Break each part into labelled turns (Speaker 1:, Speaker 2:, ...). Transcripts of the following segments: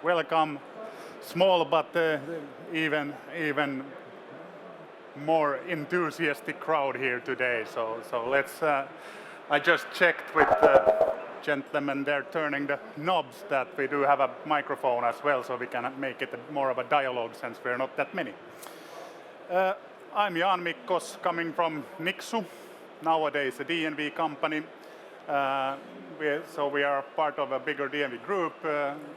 Speaker 1: welcome. Small but even more enthusiastic crowd here today. So let's. I just checked with the gentlemen there turning the knobs that we do have a microphone as well, so we can make it more of a dialogue since we're not that many. I'm Jan Mikkos, coming from Nixu, nowadays a DNV company. So we are part of a bigger DNV group.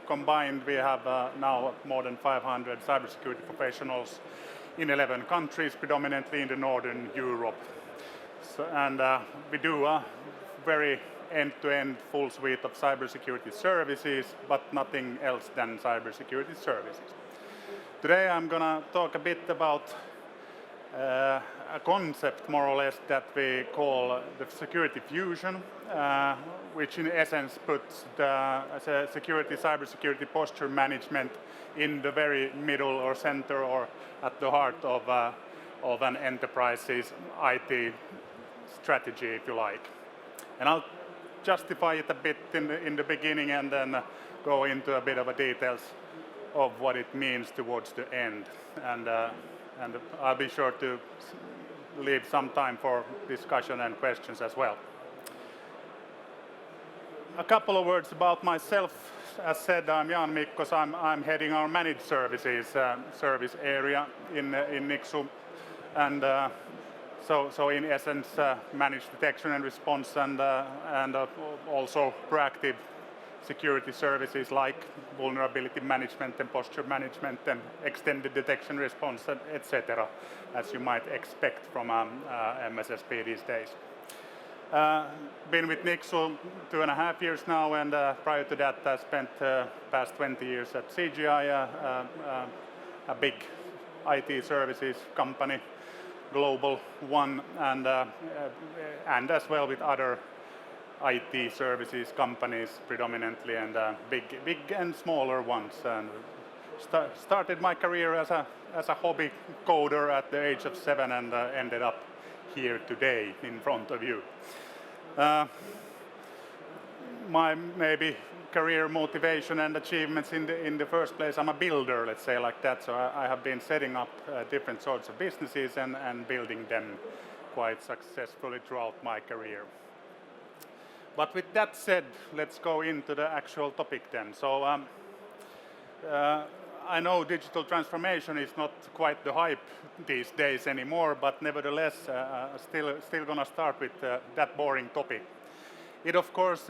Speaker 1: Combined, we have now more than 500 cybersecurity professionals in 11 countries, predominantly in the Northern Europe. And we do a very end-to-end full suite of cybersecurity services, but nothing else than cybersecurity services. Today I'm going to talk a bit about a concept, more or less, that we call the security fusion, which in essence puts the cybersecurity posture management in the very middle or center or at the heart of an enterprise's IT strategy, if you like. And I'll justify it a bit in the beginning and then go into a bit of the details of what it means towards the end. And I'll be sure to leave some time for discussion and questions as well. A couple of words about myself. As said, I'm Jan Mikkos. I'm heading our managed services service area in Nixu, and so in essence, managed detection and response, and also proactive security services like vulnerability management and posture management and extended detection response, etc., as you might expect from MSSP these days. Been with Nixu 2.5 years now, and prior to that I spent past 20 years at CGI, a big IT services company, global one, and as well with other IT services companies predominantly, and big and smaller ones. And started my career as a hobby coder at the age of 7, and ended up here today in front of you. My maybe career motivation and achievements in the first place, I'm a builder, let's say like that, so I have been setting up different sorts of businesses and building them quite successfully throughout my career. But with that said, let's go into the actual topic then. So I know digital transformation is not quite the hype these days anymore, but nevertheless, still going to start with that boring topic. It, of course,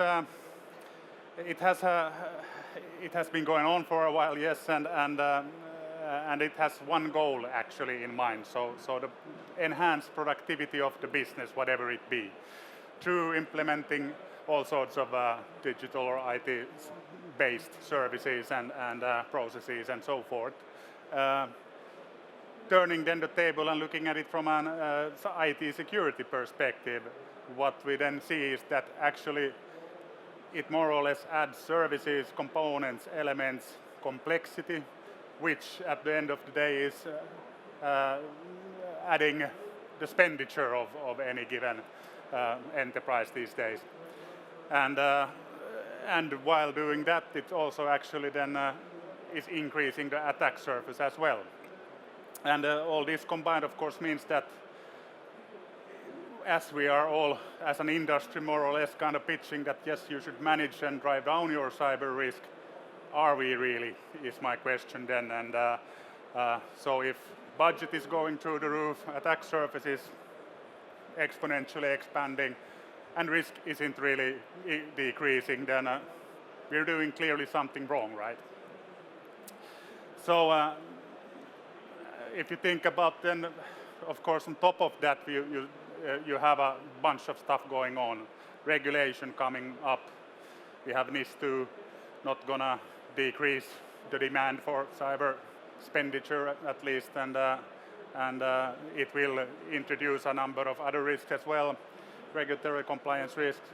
Speaker 1: it has been going on for a while, yes, and it has one goal actually in mind. So the enhanced productivity of the business, whatever it be, through implementing all sorts of digital or IT-based services and processes and so forth. Turning then the table and looking at it from an IT security perspective, what we then see is that actually it more or less adds services, components, elements, complexity, which at the end of the day is adding the expenditure of any given enterprise these days. And while doing that, it also actually then is increasing the attack surface as well. And all this combined, of course, means that as we are all, as an industry, more or less kind of pitching that, yes, you should manage and drive down your cyber risk, are we really, is my question then. And so if budget is going through the roof, attack surface is exponentially expanding, and risk isn't really decreasing, then we're doing clearly something wrong, right? So if you think about then, of course, on top of that, you have a bunch of stuff going on. Regulation coming up. We have NIS2 not gonna decrease the demand for cyber expenditure at least, and it will introduce a number of other risks as well. Regulatory compliance risks,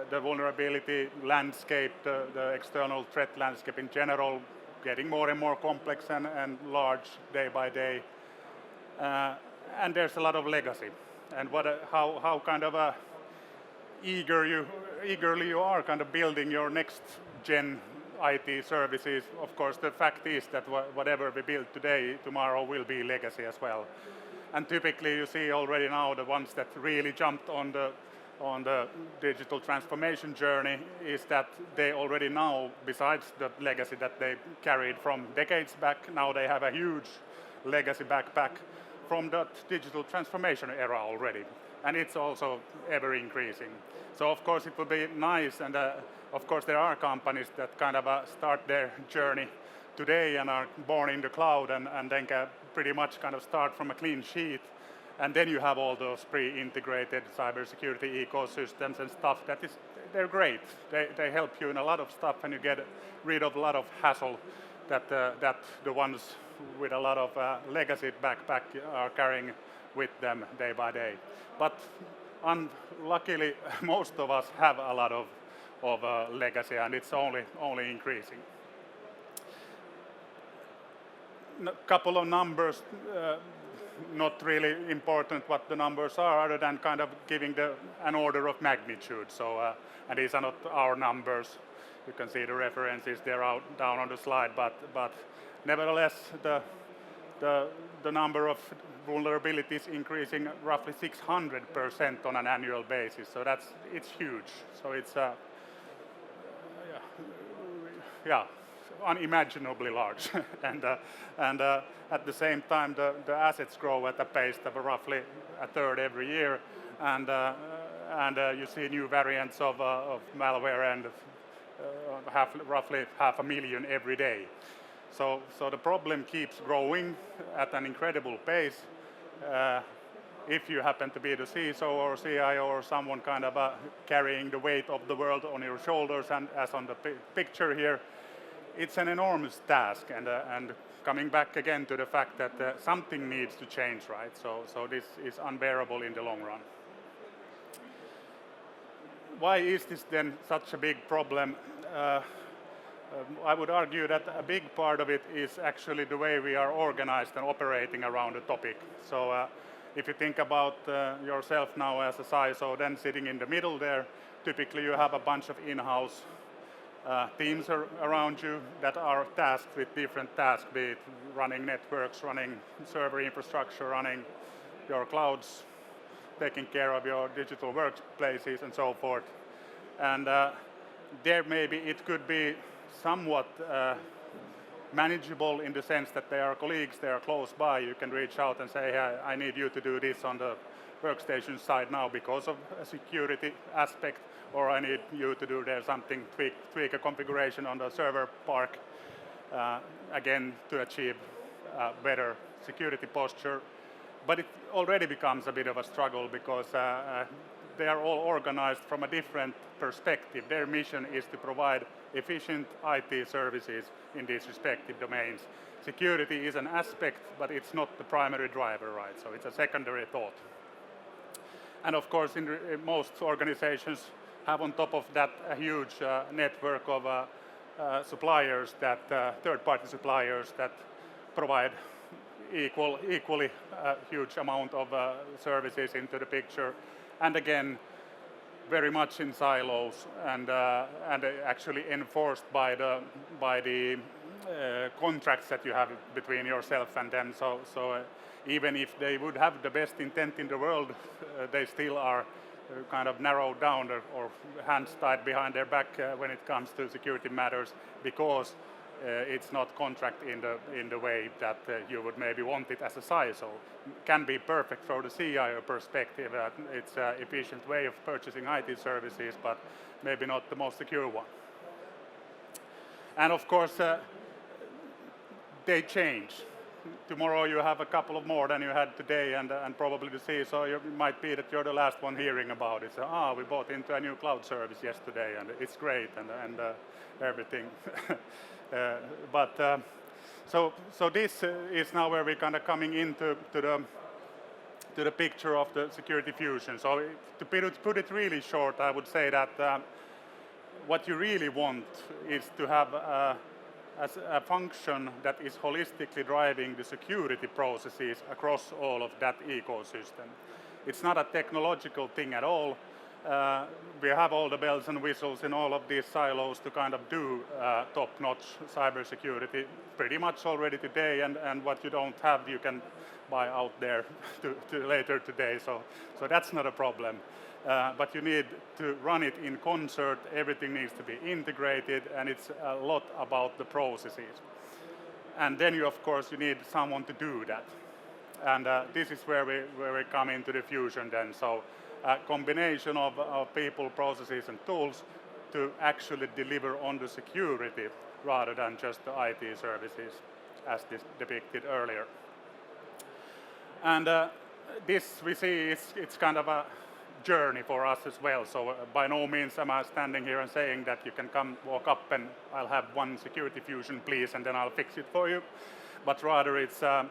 Speaker 1: the vulnerability landscape, the external threat landscape in general, getting more and more complex and large day by day. And there's a lot of legacy. And how kind of eagerly you are kind of building your next gen IT services, of course, the fact is that whatever we build today, tomorrow will be legacy as well. And typically you see already now the ones that really jumped on the digital transformation journey is that they already now, besides the legacy that they carried from decades back, now they have a huge legacy backpack from that digital transformation era already. And it's also ever increasing. So of course it would be nice, and of course there are companies that kind of start their journey today and are born in the cloud and then can pretty much kind of start from a clean sheet. And then you have all those pre-integrated cybersecurity ecosystems and stuff they're great. They help you in a lot of stuff and you get rid of a lot of hassle that the ones with a lot of legacy backpack are carrying with them day by day. But unluckily, most of us have a lot of legacy, and it's only increasing. A couple of numbers, not really important what the numbers are, other than kind of giving an order of magnitude. So, and these are not our numbers. You can see the references there out down on the slide, but nevertheless, the number of vulnerabilities increasing roughly 600% on an annual basis. So it's huge. So it's unimaginably large. and at the same time, the assets grow at a pace of roughly a third every year, and you see new variants of malware and roughly 500,000 every day. So the problem keeps growing at an incredible pace. If you happen to be the CISO or CIO or someone kind of carrying the weight of the world on your shoulders, and as on the picture here, it's an enormous task. And coming back again to the fact that something needs to change, right? So this is unbearable in the long run. Why is this then such a big problem? I would argue that a big part of it is actually the way we are organized and operating around the topic. So if you think about yourself now as a CISO, then sitting in the middle there, typically you have a bunch of in-house teams around you that are tasked with different tasks, be it running networks, running server infrastructure, running your clouds, taking care of your digital workplaces and so forth. And there maybe it could be somewhat manageable in the sense that they are colleagues, they are close by. You can reach out and say, hey, I need you to do this on the workstation side now because of a security aspect, or I need you to do there something, tweak a configuration on the server park, again, to achieve better security posture. But it already becomes a bit of a struggle because they are all organized from a different perspective. Their mission is to provide efficient IT services in these respective domains. Security is an aspect, but it's not the primary driver, right? So it's a secondary thought. And of course, in most organizations have on top of that a huge network of suppliers, that third-party suppliers that provide equally huge amount of services into the picture. And again, very much in silos and actually enforced by the contracts that you have between yourself and them. So even if they would have the best intent in the world, they still are kind of narrowed down or hands tied behind their back when it comes to security matters, because it's not contract in the way that you would maybe want it as a CISO. Can be perfect from the CIO perspective. It's an efficient way of purchasing IT services, but maybe not the most secure one. And of course, they change. Tomorrow you have a couple of more than you had today, and probably the CISO, it might be that you're the last one hearing about it. So, we bought into a new cloud service yesterday, and it's great, and everything. So this is now where we're kind of coming into the picture of the security fusion. So to put it really short, I would say that what you really want is to have a function that is holistically driving the security processes across all of that ecosystem. It's not a technological thing at all. we have all the bells and whistles in all of these silos to kind of do top-notch cybersecurity pretty much already today, and what you don't have you can buy out there to later today, so that's not a problem. But you need to run it in concert, everything needs to be integrated, and it's a lot about the processes. And then you, of course, you need someone to do that. And this is where we come into the fusion then. So a combination of people, processes, and tools to actually deliver on the security rather than just the IT services as depicted earlier. And this we see it's kind of a journey for us as well. So by no means am I standing here and saying that you can come walk up and I'll have one security fusion please and then I'll fix it for you. But rather it's a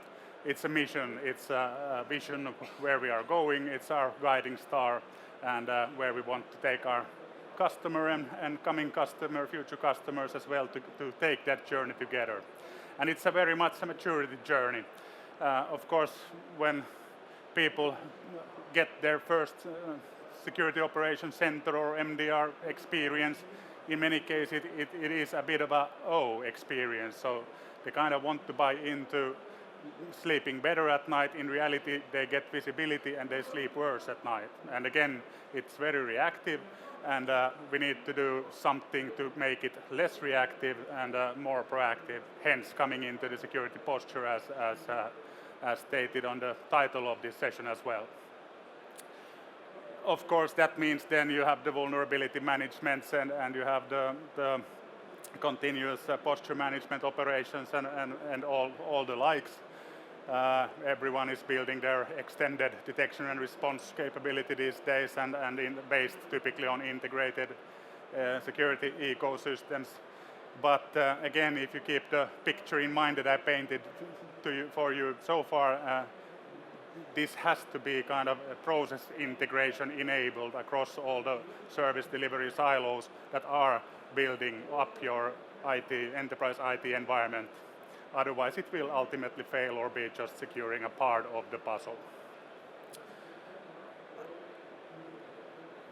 Speaker 1: mission, it's a vision of where we are going, it's our guiding star, and where we want to take our customer and coming customer, future customers as well to take that journey together. And it's a very much a maturity journey. Of course, when people get their first security operations center or MDR experience, in many cases it is a bit of a experience. So they kind of want to buy into sleeping better at night. In reality, they get visibility and they sleep worse at night. And again, it's very reactive, and we need to do something to make it less reactive and more proactive, hence coming into the security posture as stated on the title of this session as well. Of course, that means then you have the vulnerability management and you have the continuous posture management operations and all the likes. Everyone is building their extended detection and response capability these days and based typically on integrated security ecosystems. But again, if you keep the picture in mind that I painted for you so far, this has to be kind of a process integration enabled across all the service delivery silos that are building up your enterprise IT environment. Otherwise, it will ultimately fail or be just securing a part of the puzzle.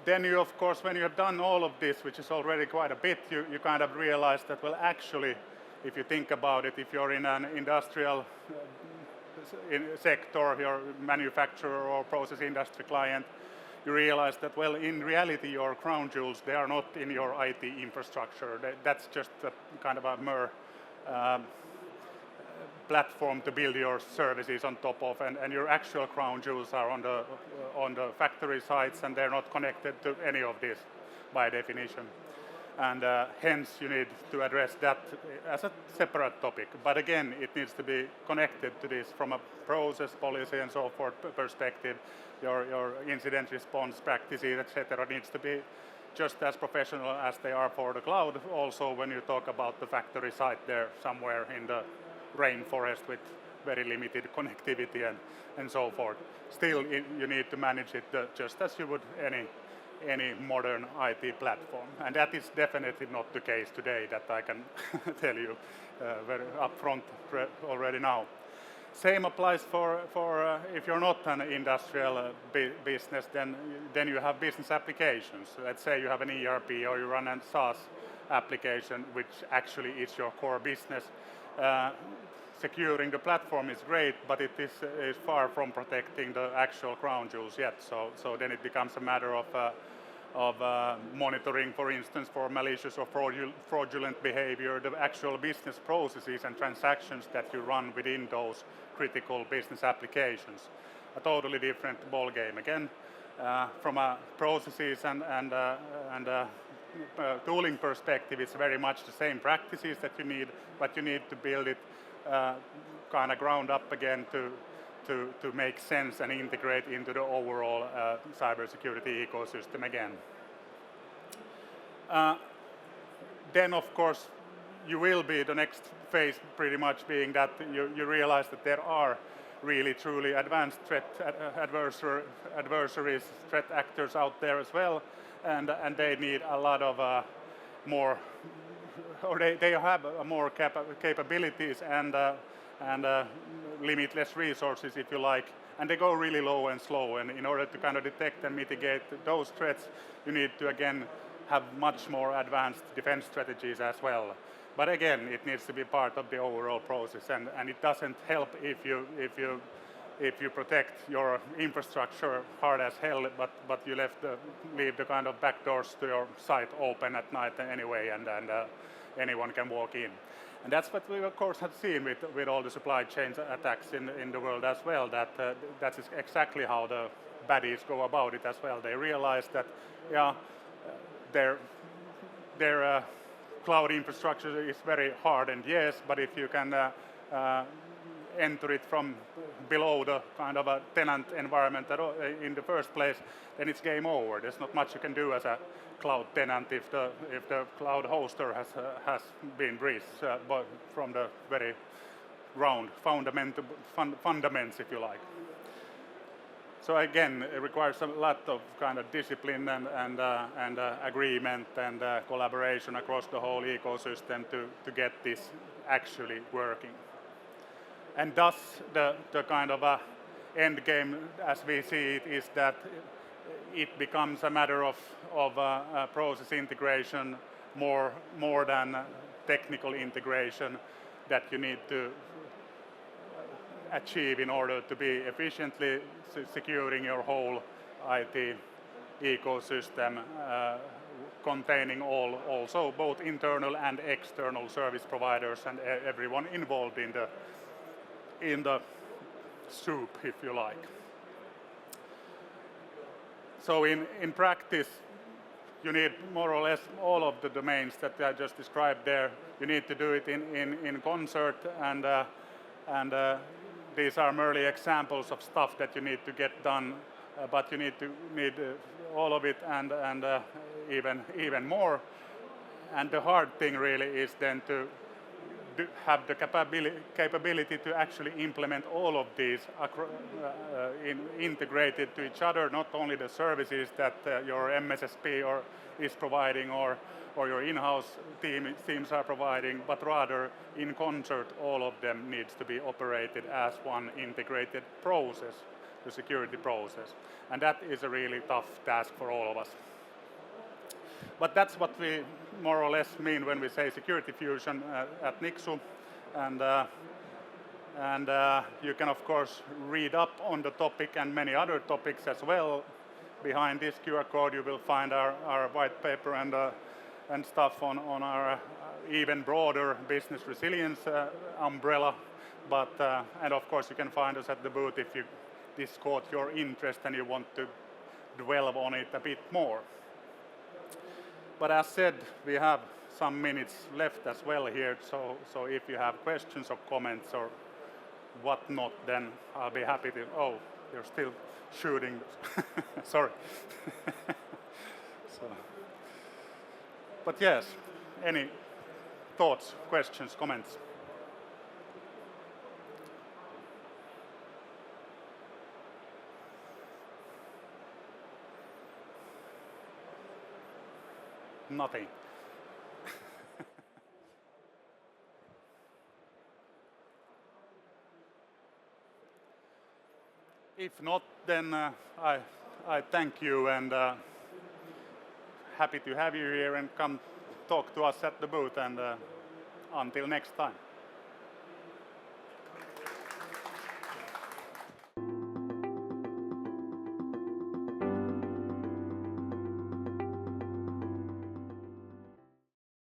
Speaker 1: Then you, of course, when you have done all of this, which is already quite a bit, you kind of realize that, well, actually, if you think about it, if you're in an industrial sector, you're a manufacturer or process industry client, you realize that, well, in reality, your crown jewels, they are not in your IT infrastructure. That's just a kind of a mere platform to build your services on top of, and your actual crown jewels are on the factory sites, and they're not connected to any of this by definition. And hence you need to address that as a separate topic. But again, it needs to be connected to this from a process, policy, and so forth perspective. Your incident response practices, etc., needs to be just as professional as they are for the cloud. Also, when you talk about the factory site there somewhere in the rainforest with very limited connectivity and so forth. Still, you need to manage it just as you would any modern IT platform. And that is definitely not the case today, that I can tell you very upfront already now. Same applies for if you're not an industrial business, then you have business applications. Let's say you have an ERP or you run a SaaS application, which actually is your core business. Securing the platform is great, but it is far from protecting the actual crown jewels yet. So then it becomes a matter of monitoring, for instance, for malicious or fraudulent behavior, the actual business processes and transactions that you run within those critical business applications. A totally different ball game again. From a processes and tooling perspective, it's very much the same practices that you need, but you need to build it kind of ground up again to make sense and integrate into the overall cybersecurity ecosystem again. Then, of course, you will be the next phase pretty much being that you realize that there are really truly advanced threat adversaries, threat actors out there as well, and they need a lot of more, or they have more capabilities and limitless resources, if you like, and they go really low and slow. And in order to kind of detect and mitigate those threats, you need to again have much more advanced defense strategies as well. But again, it needs to be part of the overall process, and it doesn't help if you protect your infrastructure hard as hell, but you leave the kind of back doors to your site open at night anyway, and anyone can walk in. And that's what we of course have seen with all the supply chain attacks in the world as well, that is exactly how the baddies go about it as well. They realize that, yeah, their cloud infrastructure is very hard, and yes, but if you can enter it from below the kind of a tenant environment in the first place, then it's game over. There's not much you can do as a cloud tenant if the cloud hoster has been breached from the very ground fundaments, if you like. So again, it requires a lot of kind of discipline and agreement and collaboration across the whole ecosystem to get this actually working. And thus, the kind of end game, as we see it, is that it becomes a matter of process integration more than technical integration that you need to achieve in order to be efficiently securing your whole IT ecosystem, containing also both internal and external service providers and everyone involved in the soup, if you like. So in practice, you need more or less all of the domains that I just described there. You need to do it in concert, and these are merely examples of stuff that you need to get done, but you need all of it and even more. And the hard thing really is then to have the capability to actually implement all of these integrated to each other, not only the services that your MSSP is providing or your in-house teams are providing, but rather in concert all of them needs to be operated as one integrated process, the security process. And that is a really tough task for all of us. But that's what we more or less mean when we say security fusion at Nixu. And you can of course read up on the topic and many other topics as well. Behind this QR code you will find our white paper and stuff on our even broader business resilience umbrella. But and of course you can find us at the booth if this caught your interest and you want to dwell on it a bit more. But as said, we have some minutes left as well here, so if you have questions or comments or whatnot, then I'll be happy to. Oh, you're still shooting. Sorry. But yes, any thoughts, questions, comments? Nothing. If not, then I thank you and happy to have you here and come talk to us at the booth, and until next time.